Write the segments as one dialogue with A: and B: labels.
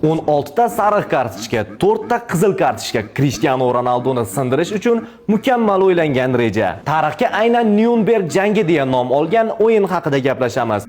A: 16 ta sariq kartochka, 4 ta qizil kartochka Cristiano Ronaldoni sindirish uchun mukammal o'ylangan reja. Tarixga aynan Nyurnberg jangi deya nom olgan o'yin haqida gaplashamiz.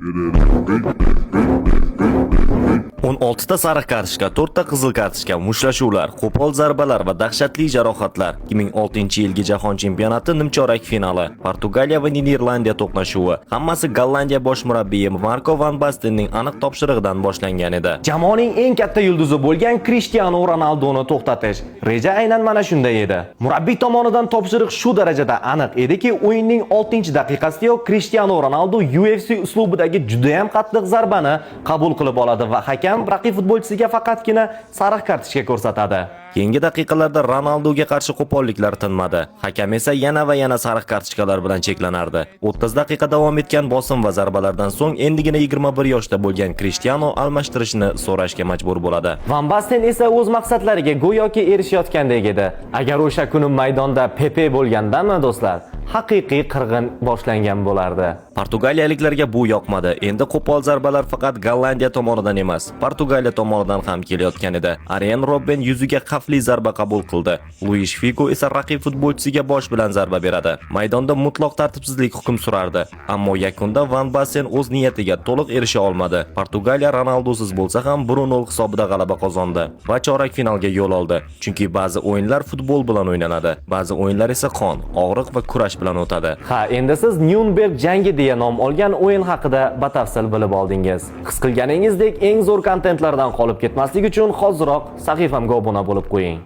A: 16 ta sariq kartochka, 4 ta qizil kartochka, mushtlashuvlar, qo'pol zarbalar va dahshatli jarohatlar. 2006-yilgi jahon chempionati nimchorak finali. Portugaliya va Niderlandiya to'qnashuvi. Hammasi Gollandiya bosh murabbiyi Marco van Bastenning aniq topshirig'idan boshlangan edi. Jamoaning eng katta yulduzi bo'lgan Cristiano Ronaldoni to'xtatish reja aynan mana shunday edi. Murabbiy tomonidan topshiriq shu darajada aniq ediki, o'yinning 6-daqiqasidayoq Cristiano Ronaldo UFC uslubidagi juda ham qattiq zarbani qabul qilib oladi va hakam raqib futbolchisiga faqatgina sariq kartochka ko'rsatadi. Keyingi daqiqalarda Ronaldoga qarshi qo'polliklar tinmadi. Hakam esa yana va yana sariq kartochkalar bilan cheklanardi. 30 daqiqa davom etgan bosim va zarbalardan so'ng endigina 21 yoshda bo'lgan Cristiano almashtirishni so'rashga majbur bo'ladi. Van Basten esa o'z maqsadlariga go'yoki erishayotgandek edi. Agar o'sha kuni maydonda Pepe bo'lgandami, do'stlar, haqiqiy qirg'in boshlangan bo'lardi. Portugaliyaliklarga bu yoqmadi. Endi qo'pol zarbalar faqat Gollandiya tomonidan emas, Portugaliya tomonidan ham kelayotgan edi. Arjen Robben yuziga xavfli zarba qabul qildi. Luis Figo esa raqib futbolchisiga bosh bilan zarba beradi. Maydonda mutlaq tartibsizlik hukm surardi. Ammo yakunda Van Basten o'z niyatiga to'liq erisha olmadi. Portugaliya Ronaldosiz bo'lsa ham 1-0 hisobida g'alaba qozondi va chorak finalga yo'l oldi. Chunki ba'zi o'yinlar futbol bilan o'ynanadi, ba'zi o'yinlar esa qon, og'riq va kurash bilan o'tadi. Ha, endi siz Nyurnberg jangi deya nom olgan o'yin haqida batafsil bilib oldingiz. His qilganingizdek eng zo'r kontentlardan qolib ketmaslik uchun hoziroq sahifamga obuna bo'lib qo'ying.